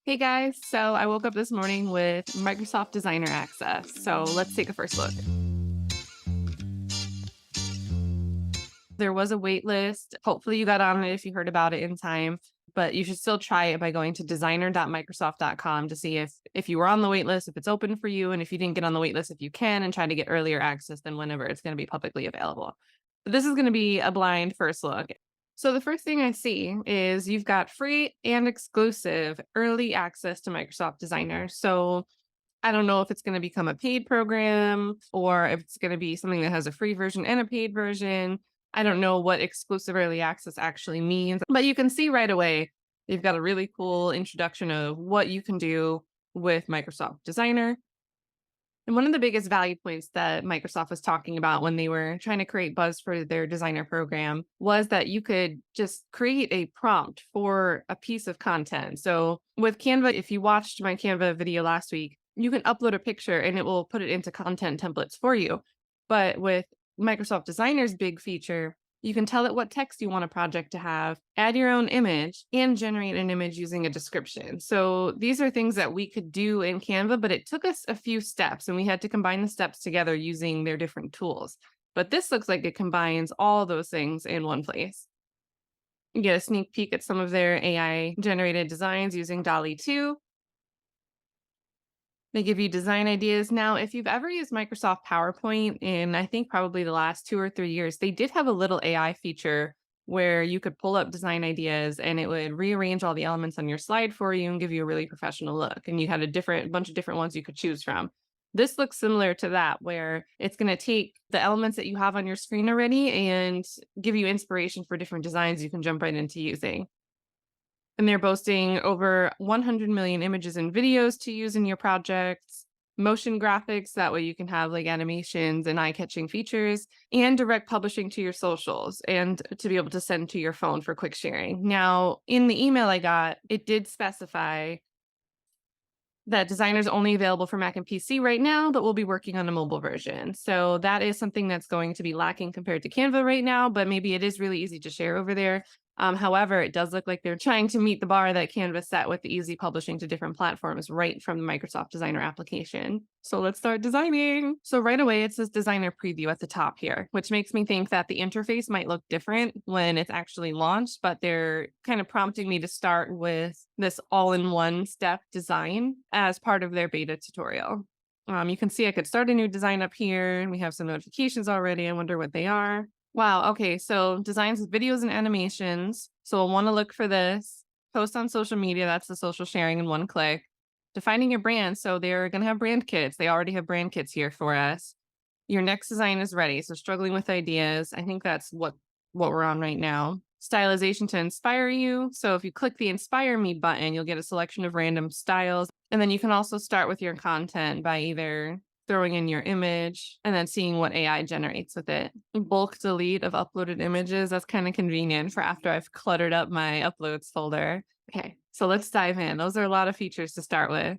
Hey guys, so I woke up this morning with Microsoft Designer Access. So let's take a first look. There was a wait list. Hopefully you got on it if you heard about it in time, but you should still try it by going to designer.microsoft.com to see if you were on the wait list, if it's open for you, and if you didn't get on the wait list, if you can, and try to get earlier access than whenever it's going to be publicly available. But this is going to be a blind first look. So the first thing I see is you've got free and exclusive early access to Microsoft Designer. So I don't know if it's going to become a paid program or if it's going to be something that has a free version and a paid version. I don't know what exclusive early access actually means, but you can see right away you've got a really cool introduction of what you can do with Microsoft Designer. And one of the biggest value points that Microsoft was talking about when they were trying to create buzz for their designer program was that you could just create a prompt for a piece of content. So with Canva, if you watched my Canva video last week, you can upload a picture and it will put it into content templates for you. But with Microsoft Designer's big feature, you can tell it what text you want a project to have, add your own image, and generate an image using a description. So these are things that we could do in Canva, but it took us a few steps and we had to combine the steps together using their different tools. But this looks like it combines all those things in one place. You get a sneak peek at some of their AI generated designs using DALL-E 2. They give you design ideas. Now, if you've ever used Microsoft PowerPoint in, I think, probably the last 2 or 3 years, they did have a little AI feature where you could pull up design ideas and it would rearrange all the elements on your slide for you and give you a really professional look. And you had a bunch of different ones you could choose from. This looks similar to that, where it's going to take the elements that you have on your screen already and give you inspiration for different designs you can jump right into using. And they're boasting over 100 million images and videos to use in your projects, motion graphics, that way you can have like animations and eye-catching features, and direct publishing to your socials and to be able to send to your phone for quick sharing. Now, in the email I got, it did specify that designer's only available for Mac and PC right now, but we'll be working on a mobile version. So that is something that's going to be lacking compared to Canva right now, but maybe it is really easy to share over there. However, it does look like they're trying to meet the bar that Canva set with the easy publishing to different platforms right from the Microsoft Designer application. So let's start designing. So right away, it says Designer Preview at the top here, which makes me think that the interface might look different when it's actually launched, but they're kind of prompting me to start with this all-in-one step design as part of their beta tutorial. You can see I could start a new design up here, and we have some notifications already. I wonder what they are. Wow, okay, so designs with videos and animations. So I'll want to look for this. Post on social media, that's the social sharing in one click. Defining your brand, so they're going to have brand kits. They already have brand kits here for us. Your next design is ready, so struggling with ideas. I think that's what we're on right now. Stylization to inspire you. So if you click the Inspire Me button, you'll get a selection of random styles. And then you can also start with your content by either throwing in your image and then seeing what AI generates with it. Bulk delete of uploaded images. That's kind of convenient for after I've cluttered up my uploads folder. Okay, so let's dive in. Those are a lot of features to start with,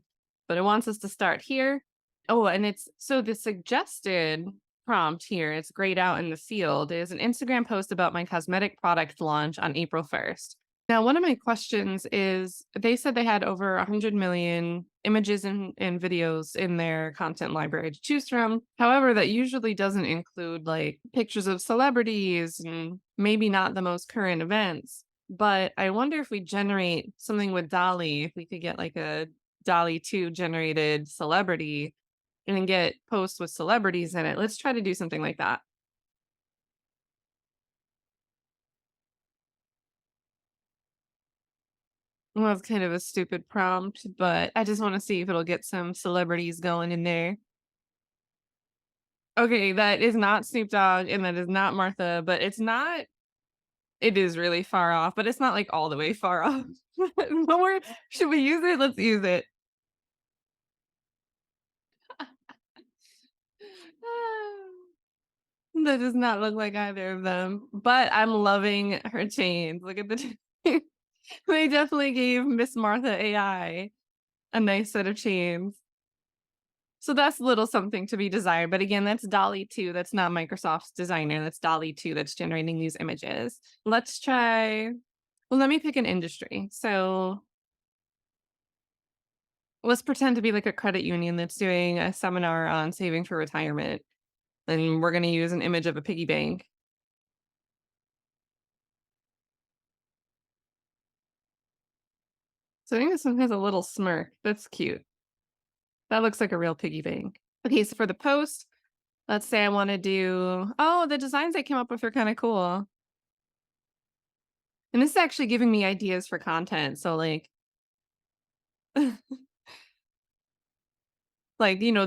but it wants us to start here. Oh, and it's so the suggested prompt here, it's grayed out in the field, is an Instagram post about my cosmetic product launch on April 1st. Now, one of my questions is they said they had over 100 million images and videos in their content library to choose from. However, that usually doesn't include like pictures of celebrities and maybe not the most current events. But I wonder if we generate something with DALL-E, if we could get like a DALL-E 2 generated celebrity and then get posts with celebrities in it. Let's try to do something like that. Well, it's kind of a stupid prompt, but I just want to see if it'll get some celebrities going in there. Okay, that is not Snoop Dogg and that is not Martha, but it is really far off, but it's not like all the way far off. But should we use it? Let's use it. That does not look like either of them, but I'm loving her chains. Look at the chains. They definitely gave Miss Martha AI a nice set of chains. So that's a little something to be desired. But again, that's DALL-E 2. That's not Microsoft's designer. That's DALL-E 2 that's generating these images. Let's try. Well, let me pick an industry. So Let's pretend to be like a credit union that's doing a seminar on saving for retirement, and we're gonna use an image of a piggy bank. So I think this one has a little smirk. That's cute. That looks like a real piggy bank. Okay, so for the post, let's say I wanna do oh, the designs I came up with are kinda cool. And this is actually giving me ideas for content. So like,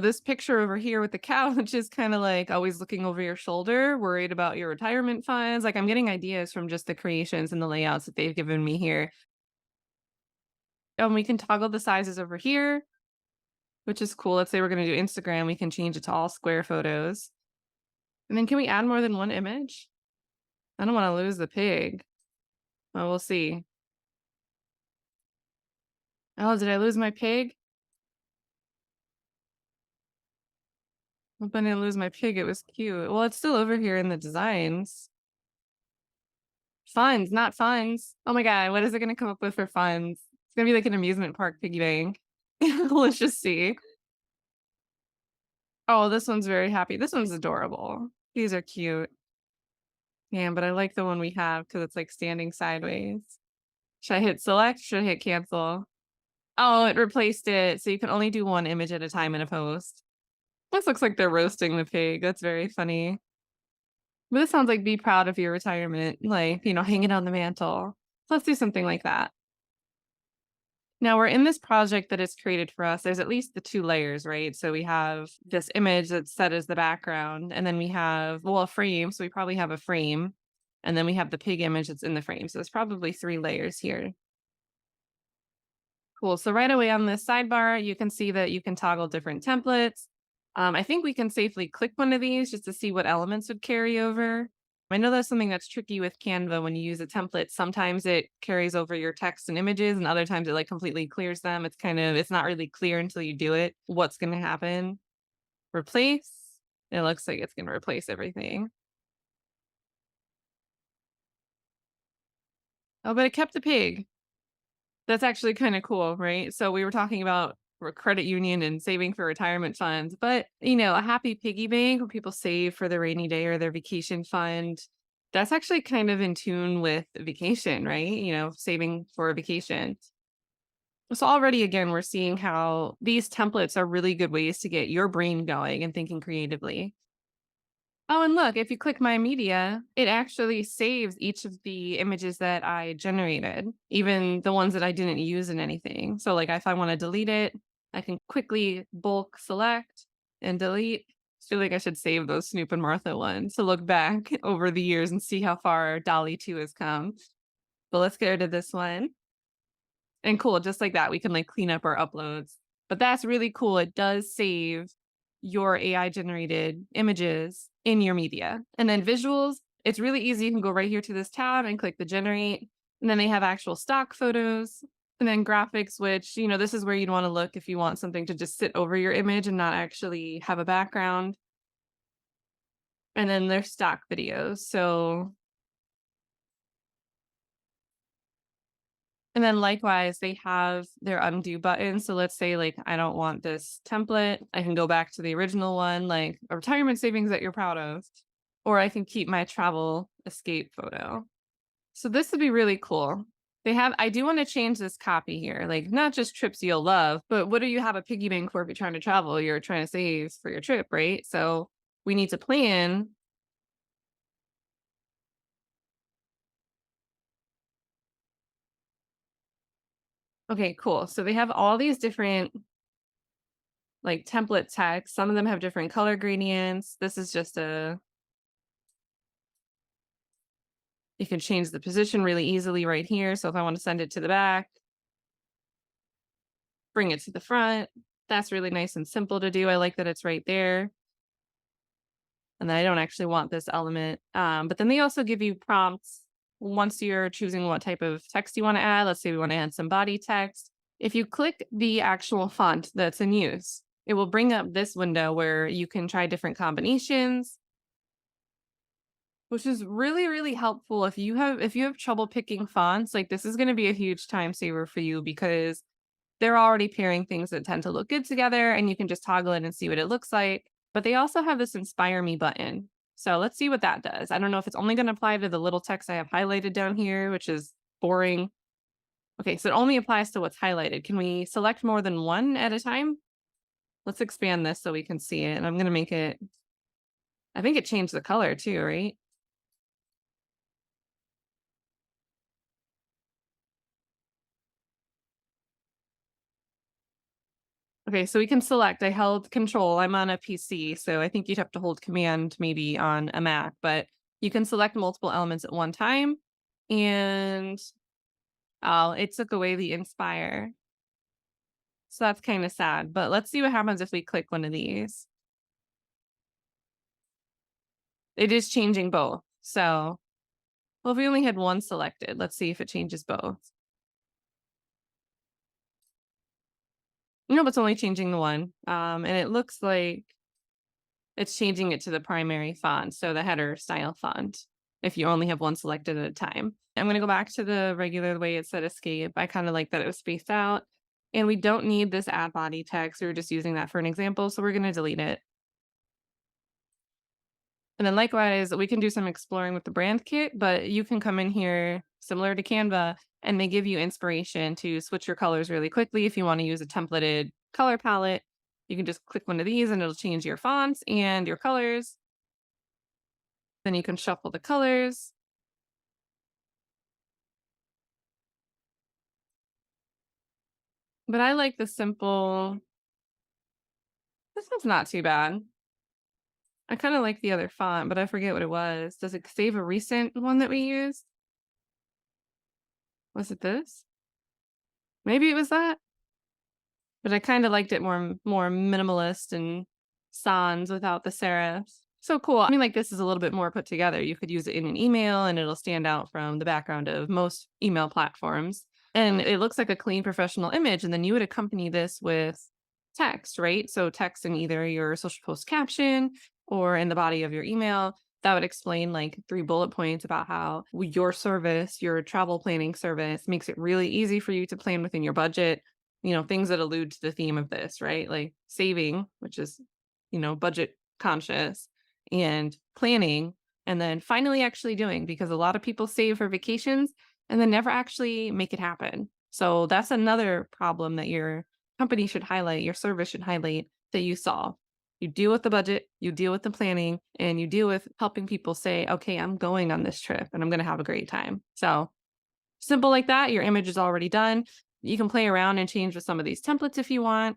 this picture over here with the couch is kind of like always looking over your shoulder, worried about your retirement funds. Like I'm getting ideas from just the creations and the layouts that they've given me here. And we can toggle the sizes over here, which is cool. Let's say we're going to do Instagram, we can change it to all square photos. And then can we add more than one image? I don't want to lose the pig. Well, we'll see. Oh, did I lose my pig? Hope I didn't lose my pig. It was cute. Well, it's still over here in the designs. Funds, not funds. Oh my god, what is it gonna come up with for funds? It's gonna be like an amusement park piggy bank. Let's just see. Oh, this one's very happy. This one's adorable. These are cute. Yeah, but I like the one we have because it's like standing sideways. Should I hit select? Should I hit cancel? Oh, it replaced it. So you can only do one image at a time in a post. This looks like they're roasting the pig. That's very funny. But this sounds like be proud of your retirement, like, hang it on the mantle. So let's do something like that. Now we're in this project that is created for us. There's at least the 2 layers, right? So we have this image that's set as the background, and then we have, well, a frame. So we probably have a frame, and then we have the pig image that's in the frame. So there's probably 3 layers here. Cool. So right away on this sidebar, you can see that you can toggle different templates. I think we can safely click one of these just to see what elements would carry over. I know that's something that's tricky with Canva when you use a template. Sometimes it carries over your text and images, and other times it like completely clears them. It's not really clear until you do it what's going to happen. Replace. It looks like it's going to replace everything. Oh, but it kept the pig. That's actually kinda cool, right? So we were talking about credit union and saving for retirement funds, but, a happy piggy bank where people save for their rainy day or their vacation fund, that's actually kind of in tune with vacation, right? Saving for a vacation. So already, again, we're seeing how these templates are really good ways to get your brain going and thinking creatively. Oh, and look, if you click my media, it actually saves each of the images that I generated, even the ones that I didn't use in anything. So, like, if I want to delete it, I can quickly bulk select and delete. I feel like I should save those Snoop and Martha ones to look back over the years and see how far Dolly 2 has come. But let's get rid of this one. And cool, just like that, we can like clean up our uploads. But that's really cool. It does save your AI generated images in your media. And then visuals, it's really easy. You can go right here to this tab and click the generate. And then they have actual stock photos. And then graphics, which, this is where you'd want to look if you want something to just sit over your image and not actually have a background. And then there's stock videos. So and then likewise, they have their undo button. So let's say like I don't want this template. I can go back to the original one, like a retirement savings that you're proud of. Or I can keep my travel escape photo. So this would be really cool. I do want to change this copy here, like not just trips you'll love, but what do you have a piggy bank for if you're trying to travel? You're trying to save for your trip, right? So we need to plan. Okay, cool. So they have all these different like template text. Some of them have different color gradients. This is just you can change the position really easily right here. So if I want to send it to the back, bring it to the front, that's really nice and simple to do. I like that it's right there. And then I don't actually want this element. But then they also give you prompts once you're choosing what type of text you want to add. Let's say we want to add some body text. If you click the actual font that's in use, it will bring up this window where you can try different combinations, which is really, really helpful if you have trouble picking fonts. Like this is going to be a huge time saver for you because they're already pairing things that tend to look good together, and you can just toggle it and see what it looks like. But they also have this Inspire Me button. So let's see what that does. I don't know if it's only going to apply to the little text I have highlighted down here, which is boring. Okay, so it only applies to what's highlighted. Can we select more than one at a time? Let's expand this so we can see it. And I'm going to make it, I think it changed the color too, right? Okay, so we can select. I held control. I'm on a PC, so I think you'd have to hold command maybe on a Mac, but you can select multiple elements at one time. And oh, it took away the inspire. So that's kind of sad. But let's see what happens if we click one of these. It is changing both. So, well, if we only had one selected, let's see if it changes both. Nope, it's only changing the one. And it looks like it's changing it to the primary font, so the header style font, if you only have one selected at a time. I'm gonna go back to the regular way it said escape. I kinda like that it was spaced out. And we don't need this add body text. We were just using that for an example, so we're gonna delete it. And then likewise, we can do some exploring with the brand kit, but you can come in here similar to Canva and they give you inspiration to switch your colors really quickly. If you want to use a templated color palette, you can just click one of these and it'll change your fonts and your colors. Then you can shuffle the colors. But I like the simple. This one's not too bad. I kind of like the other font, but I forget what it was. Does it save a recent one that we used? Was it this? Maybe it was that. But I kinda liked it more minimalist and sans without the serifs. So cool. I mean, like, this is a little bit more put together. You could use it in an email, and it'll stand out from the background of most email platforms. And it looks like a clean professional image, and then you would accompany this with text, right? So text in either your social post caption or in the body of your email that would explain like 3 bullet points about how your service, your travel planning service makes it really easy for you to plan within your budget, things that allude to the theme of this, right? Like saving, which is, budget conscious, and planning, and then finally actually doing, because a lot of people save for vacations and then never actually make it happen. So that's another problem that your company should highlight, your service should highlight that you solve. You deal with the budget, you deal with the planning, and you deal with helping people say, okay, I'm going on this trip and I'm going to have a great time. So simple like that. Your image is already done. You can play around and change with some of these templates if you want.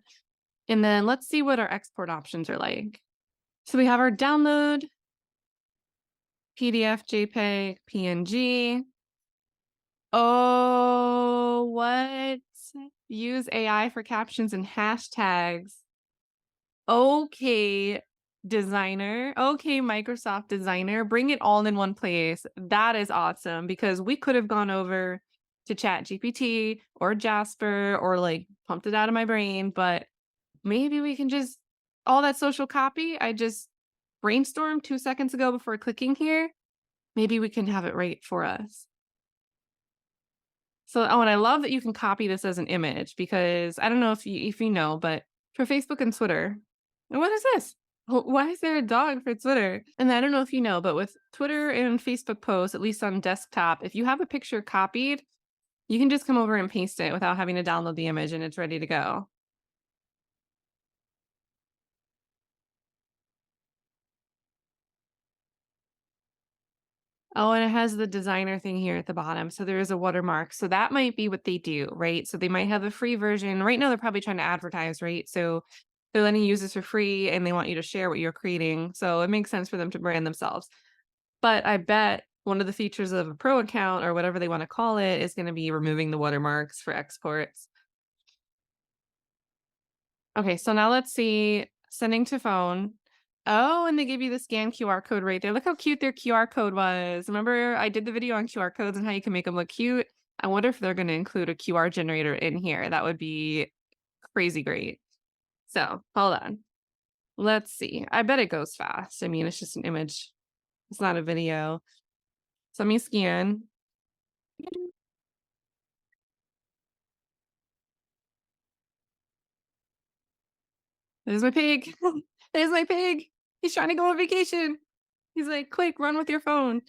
And then let's see what our export options are like. So we have our download, PDF, JPEG, PNG. Oh, what? Use AI for captions and hashtags. Okay, designer. Okay, Microsoft Designer. Bring it all in one place. That is awesome because we could have gone over to Chat GPT or Jasper or like pumped it out of my brain, but maybe we can just all that social copy I just brainstormed 2 seconds ago before clicking here. Maybe we can have it right for us. So, oh, and I love that you can copy this as an image because I don't know if you know, but for Facebook and Twitter, what is this? Why is there a dog for Twitter? And I don't know if you know, but with Twitter and Facebook posts, at least on desktop, if you have a picture copied, you can just come over and paste it without having to download the image and it's ready to go. Oh, and it has the designer thing here at the bottom. So there is a watermark. So that might be what they do, right? So they might have a free version. Right now, they're probably trying to advertise, right? So they're letting you use this for free and they want you to share what you're creating. So it makes sense for them to brand themselves. But I bet one of the features of a pro account or whatever they want to call it is going to be removing the watermarks for exports. Okay, so now let's see, sending to phone. Oh, and they give you the scan QR code right there. Look how cute their QR code was. Remember I did the video on QR codes and how you can make them look cute? I wonder if they're going to include a QR generator in here. That would be crazy great. So hold on. Let's see. I bet it goes fast. I mean, it's just an image. It's not a video. So let me scan. There's my pig. There's my pig. He's trying to go on vacation. He's like, quick, run with your phone.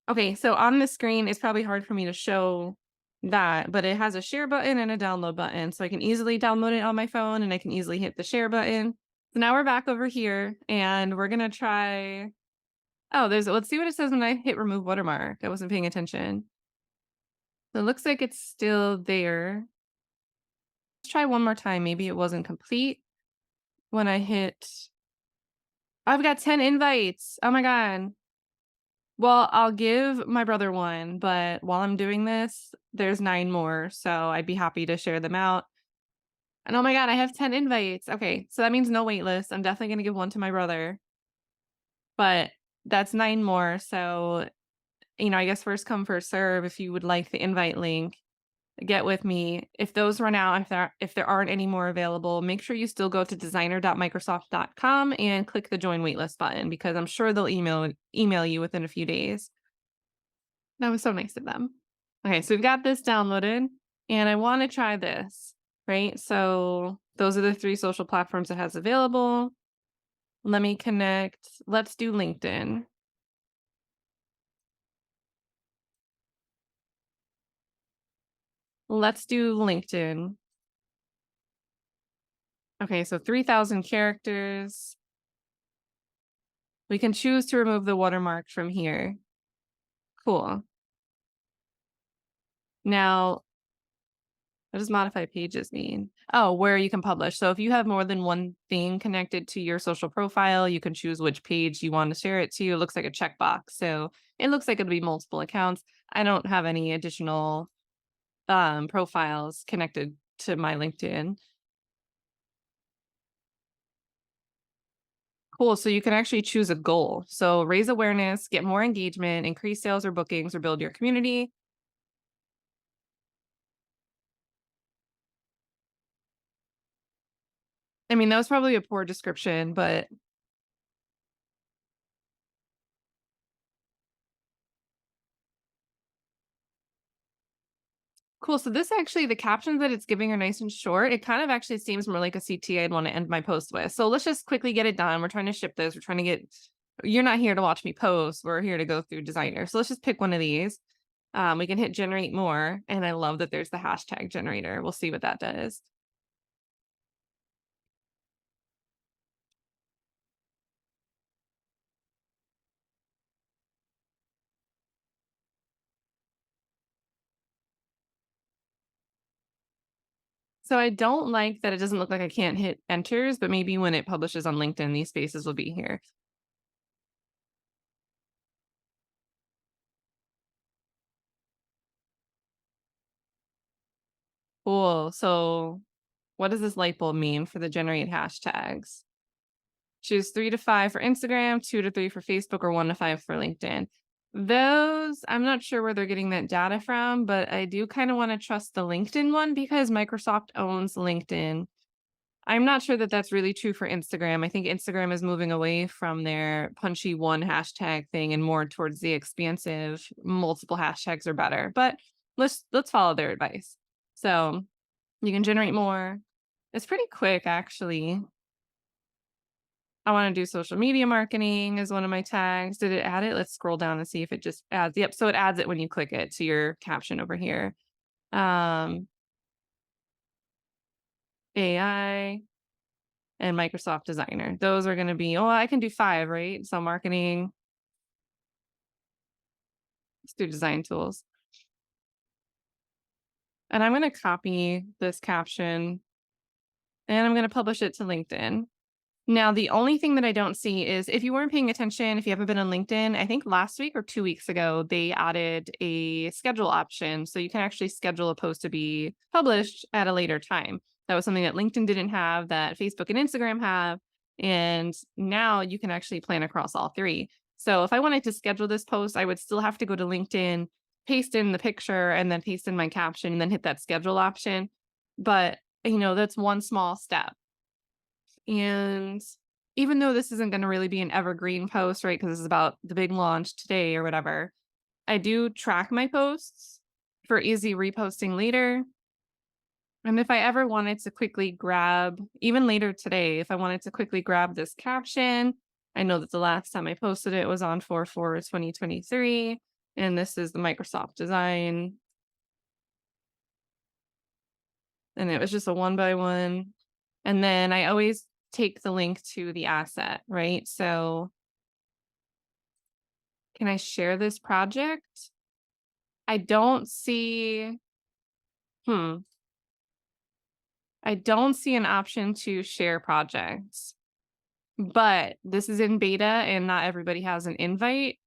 Okay, so on the screen, it's probably hard for me to show that, but it has a share button and a download button. So I can easily download it on my phone and I can easily hit the share button. So now we're back over here and we're going to try. Oh, let's see what it says when I hit remove watermark. I wasn't paying attention. So it looks like it's still there. Let's try one more time. Maybe it wasn't complete when I hit. I've got 10 invites. Oh my God. Well, I'll give my brother one, but while I'm doing this, there's 9 more, so I'd be happy to share them out. And oh my God, I have 10 invites. Okay, so that means no wait list. I'm definitely gonna give one to my brother, but that's 9 more. So, I guess first come, first serve. If you would like the invite link, get with me. If those run out, if there aren't any more available, make sure you still go to designer.microsoft.com and click the join waitlist button because I'm sure they'll email you within a few days. That was so nice of them. Okay, so we've got this downloaded and I want to try this, right? So those are the 3 social platforms it has available. Let me connect. Let's do LinkedIn. Let's do LinkedIn. Okay, so 3,000 characters. We can choose to remove the watermark from here. Cool. Now, what does modify pages mean? Oh, where you can publish. So if you have more than one thing connected to your social profile, you can choose which page you want to share it to. It looks like a checkbox. So it looks like it'll be multiple accounts. I don't have any additional profiles connected to my LinkedIn. Cool. So you can actually choose a goal. So raise awareness, get more engagement, increase sales or bookings, or build your community. I mean, that was probably a poor description, but cool. So this actually, the captions that it's giving are nice and short. It kind of actually seems more like a CTA I'd want to end my post with. So let's just quickly get it done. We're trying to ship this. We're trying to get, you're not here to watch me post. We're here to go through designer. So let's just pick one of these. We can hit generate more. And I love that there's the hashtag generator. We'll see what that does. So I don't like that it doesn't look like I can't hit enters, but maybe when it publishes on LinkedIn, these spaces will be here. Cool. So what does this light bulb mean for the generate hashtags? Choose 3 to 5 for Instagram, 2 to 3 for Facebook, or 1 to 5 for LinkedIn. Those, I'm not sure where they're getting that data from, but I do kind of want to trust the LinkedIn one because Microsoft owns LinkedIn. I'm not sure that that's really true for Instagram. I think Instagram is moving away from their punchy one hashtag thing and more towards the expansive multiple hashtags are better. But let's follow their advice. So you can generate more. It's pretty quick actually. I want to do social media marketing as one of my tags. Did it add it? Let's scroll down and see if it just adds. Yep. So it adds it when you click it to your caption over here. Um, AI and Microsoft Designer. Those are going to be, oh, I can do 5, right? So marketing, let's do design tools. And I'm going to copy this caption and I'm going to publish it to LinkedIn. Now, the only thing that I don't see is if you weren't paying attention, if you haven't been on LinkedIn, I think last week or 2 weeks ago, they added a schedule option. So you can actually schedule a post to be published at a later time. That was something that LinkedIn didn't have, that Facebook and Instagram have. And now you can actually plan across all 3. So if I wanted to schedule this post, I would still have to go to LinkedIn, paste in the picture, and then paste in my caption, and then hit that schedule option. But, that's one small step. And even though this isn't going to really be an evergreen post, right? Because this is about the big launch today or whatever, I do track my posts for easy reposting later. And if I ever wanted to quickly grab, even later today, if I wanted to quickly grab this caption, I know that the last time I posted it was on 4/4/2023, and this is the Microsoft design, and it was just a one by one. And then I always take the link to the asset, right? So can I share this project? I don't see, hmm, I don't see an option to share projects, but this is in beta and not everybody has an invite.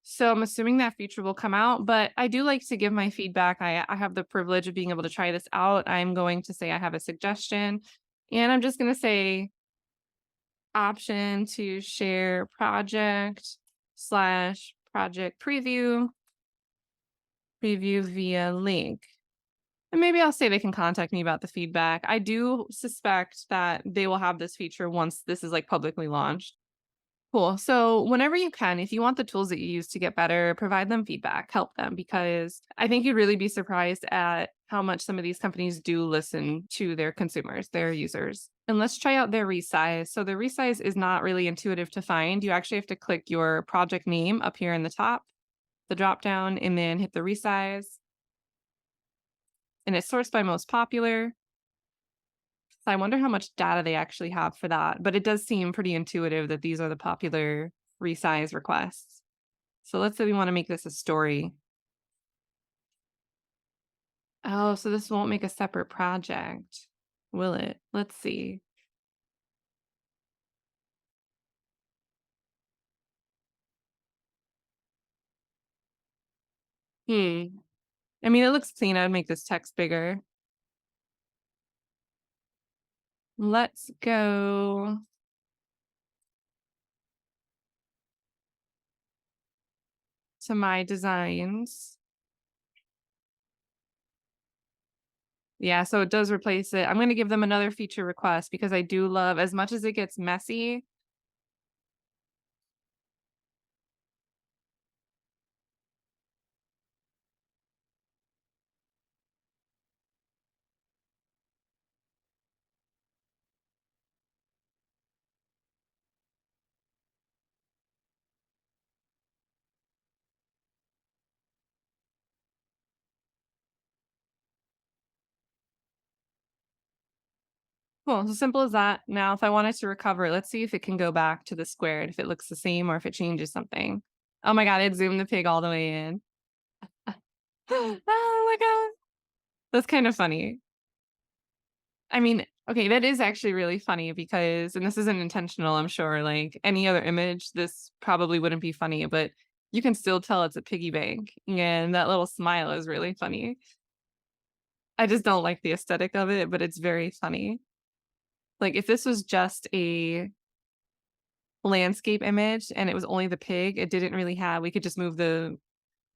So I'm assuming that feature will come out, but I do like to give my feedback. I have the privilege of being able to try this out. I'm going to say I have a suggestion, and I'm just going to say option to share project slash project preview via link. And maybe I'll say they can contact me about the feedback. I do suspect that they will have this feature once this is like publicly launched. Cool. So, whenever you can, if you want the tools that you use to get better, provide them feedback, help them, because I think you'd really be surprised at how much some of these companies do listen to their consumers, their users. And let's try out their resize. So, the resize is not really intuitive to find. You actually have to click your project name up here in the top, the drop down, and then hit the resize. And it's sourced by most popular. So I wonder how much data they actually have for that, but it does seem pretty intuitive that these are the popular resize requests. So let's say we wanna make this a story. Oh, so this won't make a separate project, will it? Let's see. Hmm. I mean, it looks clean. I'd make this text bigger. Let's go to my designs. Yeah, so it does replace it. I'm gonna give them another feature request because I do love, as much as it gets messy. Cool, so simple as that. Now, if I wanted to recover it, let's see if it can go back to the squared, if it looks the same or if it changes something. Oh my god, it zoomed the pig all the way in. Oh my god. That's kind of funny. I mean, okay, that is actually really funny because, and this isn't intentional, I'm sure, like any other image, this probably wouldn't be funny, but you can still tell it's a piggy bank. And that little smile is really funny. I just don't like the aesthetic of it, but it's very funny. Like if this was just a landscape image and it was only the pig, it didn't really have, we could just move the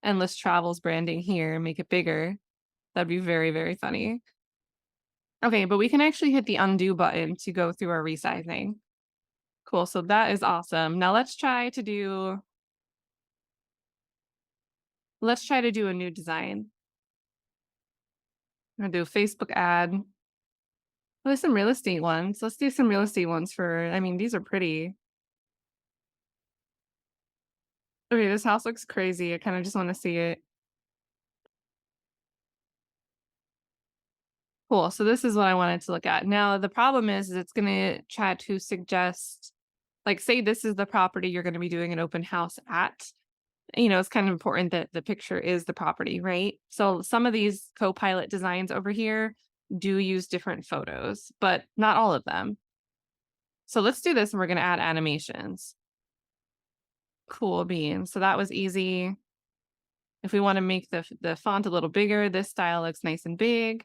endless travels branding here and make it bigger. That'd be very, very funny. Okay, but we can actually hit the undo button to go through our resizing. Cool. So that is awesome. Now let's try to do a new design. I'm gonna do a Facebook ad. Oh, there's some real estate ones. Let's do some real estate ones for, I mean, these are pretty. Okay, this house looks crazy. I kind of just want to see it. Cool. So this is what I wanted to look at. Now the problem is it's gonna try to suggest, like, say this is the property you're gonna be doing an open house at. It's kind of important that the picture is the property, right? So some of these Copilot designs over here do use different photos, but not all of them. So let's do this and we're gonna add animations. Cool beans. So that was easy. If we want to make the font a little bigger, this style looks nice and big.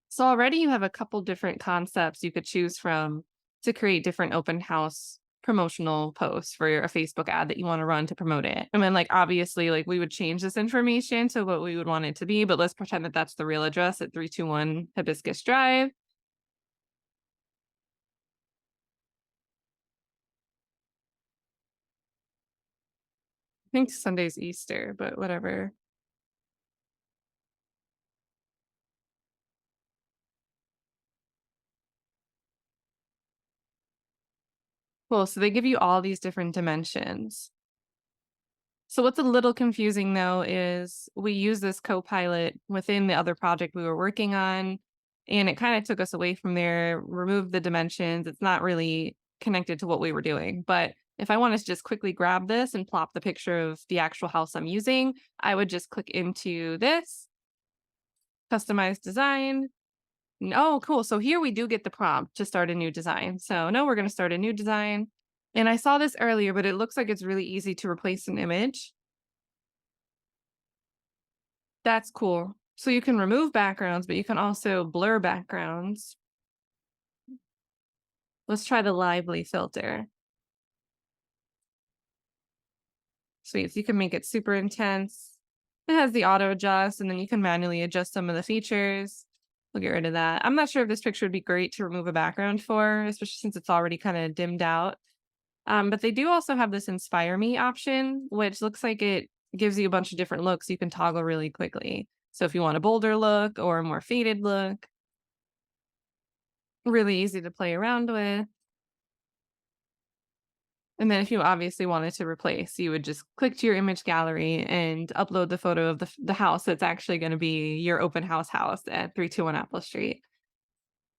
So already you have a couple different concepts you could choose from to create different open house promotional posts for a Facebook ad that you want to run to promote it. And then, like, obviously, like, we would change this information to what we would want it to be, but let's pretend that that's the real address at 321 Hibiscus Drive. I think Sunday's Easter, but whatever. Cool. So they give you all these different dimensions. So what's a little confusing though is we use this Copilot within the other project we were working on, and it kind of took us away from there, removed the dimensions. It's not really connected to what we were doing. But if I want to just quickly grab this and plop the picture of the actual house I'm using, I would just click into this, customize design. Oh, cool. So here we do get the prompt to start a new design. So no, we're going to start a new design. And I saw this earlier, but it looks like it's really easy to replace an image. That's cool. So you can remove backgrounds, but you can also blur backgrounds. Let's try the lively filter. Sweet. So you can make it super intense. It has the auto adjust, and then you can manually adjust some of the features. We'll get rid of that. I'm not sure if this picture would be great to remove a background for, especially since it's already kind of dimmed out. But they do also have this inspire me option, which looks like it gives you a bunch of different looks you can toggle really quickly. So if you want a bolder look or a more faded look, really easy to play around with. And then if you obviously wanted to replace, you would just click to your image gallery and upload the photo of the house that's actually going to be your open house at 321 Apple Street.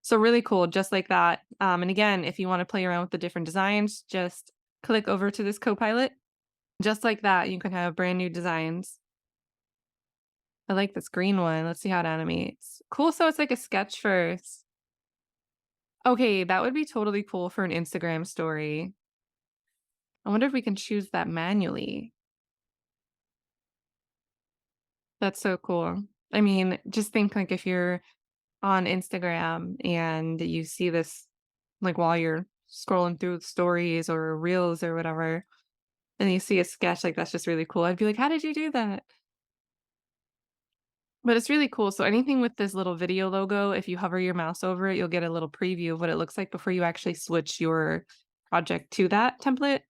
So really cool, just like that. And again, if you want to play around with the different designs, just click over to this Copilot. Just like that, you can have brand new designs. I like this green one. Let's see how it animates. Cool. So it's like a sketch first. Okay, that would be totally cool for an Instagram story. I wonder if we can choose that manually. That's so cool. I mean, just think like if you're on Instagram and you see this like while you're scrolling through stories or reels or whatever, and you see a sketch like that's just really cool. I'd be like, how did you do that? But it's really cool. So anything with this little video logo, if you hover your mouse over it, you'll get a little preview of what it looks like before you actually switch your project to that template.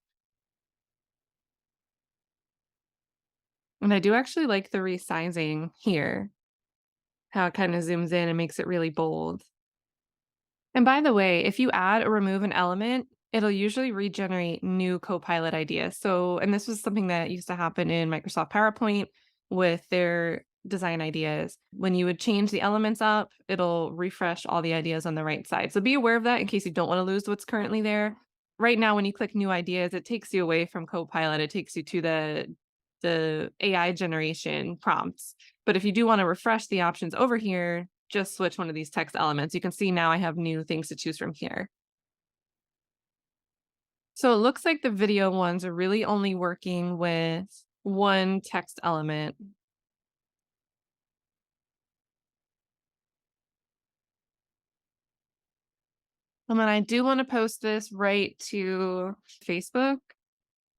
And I do actually like the resizing here, how it kind of zooms in and makes it really bold. And by the way, if you add or remove an element, it'll usually regenerate new Copilot ideas. So, and this was something that used to happen in Microsoft PowerPoint with their design ideas. When you would change the elements up, it'll refresh all the ideas on the right side. So be aware of that in case you don't want to lose what's currently there. Right now, when you click new ideas, it takes you away from Copilot. It takes you to the AI generation prompts. But if you do want to refresh the options over here, just switch one of these text elements. You can see now I have new things to choose from here. So it looks like the video ones are really only working with one text element. And then I do want to post this right to Facebook.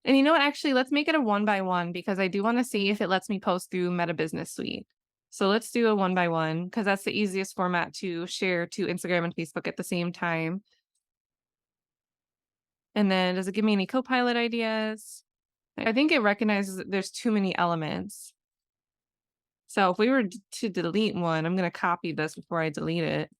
And you know what? Actually, let's make it a one by one because I do want to see if it lets me post through Meta Business Suite. So let's do a one by one because that's the easiest format to share to Instagram and Facebook at the same time. And then does it give me any Copilot ideas? I think it recognizes that there's too many elements. So if we were to delete one, I'm going to copy this before I delete it.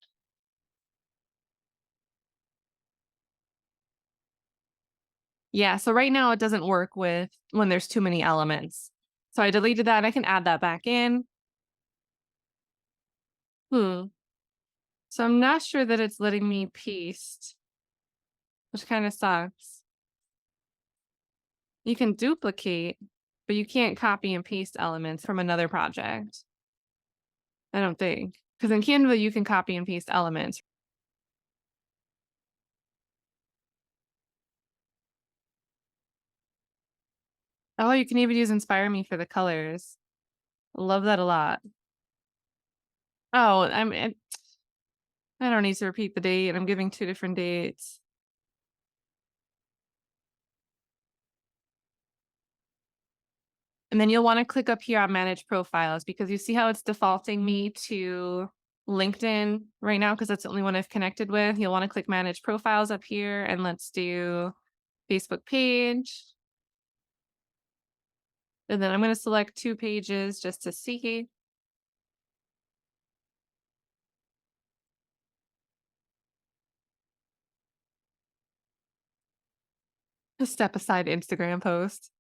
Yeah, so right now it doesn't work with when there's too many elements. So I deleted that. I can add that back in. Hmm. So I'm not sure that it's letting me paste, which kind of sucks. You can duplicate, but you can't copy and paste elements from another project. I don't think. Because in Canva, you can copy and paste elements. Oh, you can even use Inspire Me for the colors. Love that a lot. Oh, I don't need to repeat the date. I'm giving 2 different dates. And then you'll wanna click up here on Manage Profiles because you see how it's defaulting me to LinkedIn right now because that's the only one I've connected with. You'll wanna click Manage Profiles up here, and let's do Facebook page. And then I'm gonna select 2 pages just to see. A step aside Instagram post.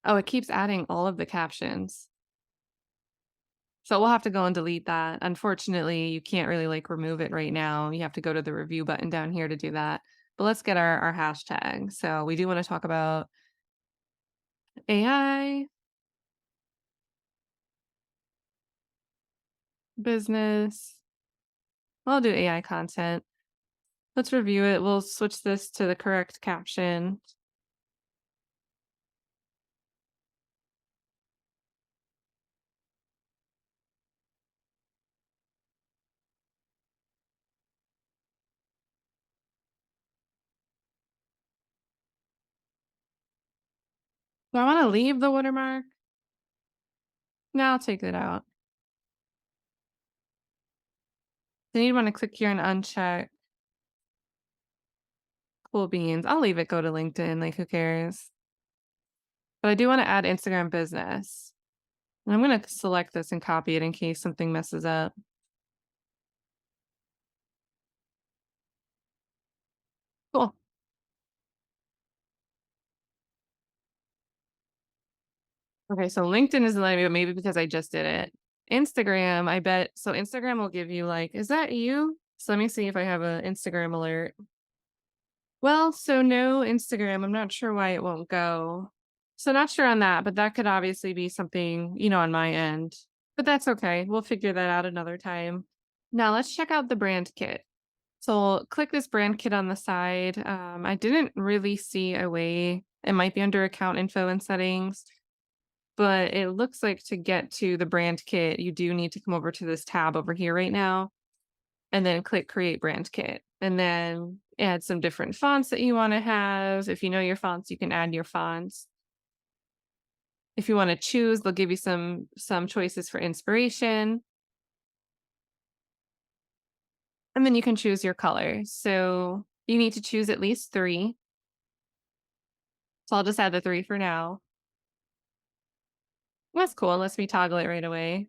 Oh, it keeps adding all of the captions. So we'll have to go and delete that. Unfortunately, you can't really like remove it right now. You have to go to the review button down here to do that. But let's get our hashtag. So we do want to talk about AI, business. I'll do AI content. Let's review it. We'll switch this to the correct caption. Do I want to leave the watermark? No, I'll take it out. Then you'd want to click here and uncheck. Cool beans. I'll leave it, go to LinkedIn. Like, who cares? But I do want to add Instagram business. And I'm going to select this and copy it in case something messes up. Cool. Okay, so LinkedIn is maybe because I just did it. Instagram, I bet. So Instagram will give you like, is that you? So let me see if I have an Instagram alert. Well, so no Instagram. I'm not sure why it won't go. So not sure on that, but that could obviously be something, on my end. But that's okay. We'll figure that out another time. Now let's check out the brand kit. So click this brand kit on the side. I didn't really see a way. It might be under account info and settings, but it looks like to get to the brand kit, you do need to come over to this tab over here right now and then click create brand kit. And then add some different fonts that you want to have. If you know your fonts, you can add your fonts. If you want to choose, they'll give you some choices for inspiration. And then you can choose your color. So you need to choose at least 3. So I'll just add the 3 for now. That's cool. It lets me toggle it right away.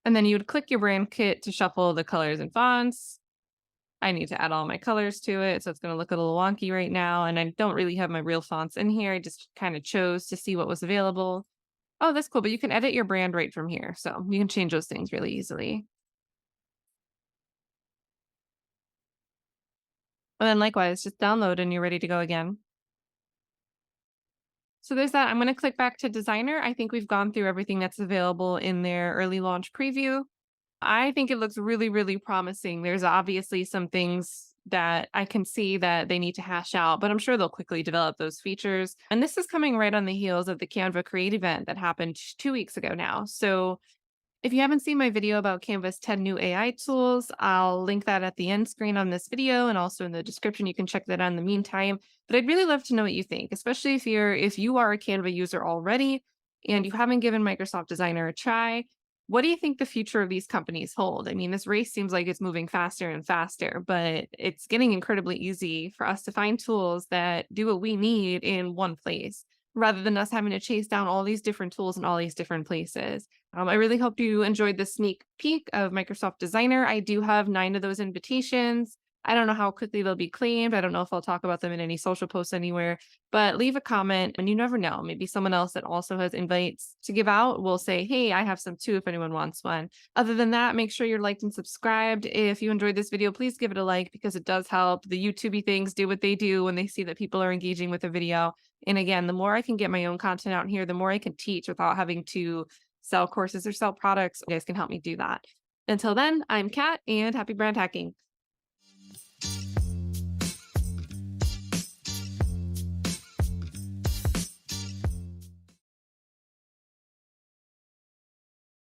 And then you would click your brand kit to shuffle the colors and fonts. I need to add all my colors to it, so it's going to look a little wonky right now. And I don't really have my real fonts in here. I just kind of chose to see what was available. Oh, that's cool. But you can edit your brand right from here. So you can change those things really easily. And then likewise, just download and you're ready to go again. So there's that. I'm going to click back to designer. I think we've gone through everything that's available in their early launch preview. I think it looks really, really promising. There's obviously some things that I can see that they need to hash out, but I'm sure they'll quickly develop those features. And this is coming right on the heels of the Canva Create event that happened 2 weeks ago now. So if you haven't seen my video about Canva's 10 new AI tools, I'll link that at the end screen on this video and also in the description. You can check that out in the meantime. But I'd really love to know what you think, especially if you are a Canva user already and you haven't given Microsoft Designer a try. What do you think the future of these companies hold? I mean, this race seems like it's moving faster and faster, but it's getting incredibly easy for us to find tools that do what we need in one place rather than us having to chase down all these different tools in all these different places. I really hope you enjoyed the sneak peek of Microsoft Designer. I do have 9 of those invitations. I don't know how quickly they'll be claimed. I don't know if I'll talk about them in any social posts anywhere, but leave a comment and you never know. Maybe someone else that also has invites to give out will say, hey, I have some too if anyone wants one. Other than that, make sure you're liked and subscribed. If you enjoyed this video, please give it a like because it does help. The YouTubey things do what they do when they see that people are engaging with a video. And again, the more I can get my own content out here, the more I can teach without having to sell courses or sell products. You guys can help me do that. Until then, I'm Kat and happy brand hacking.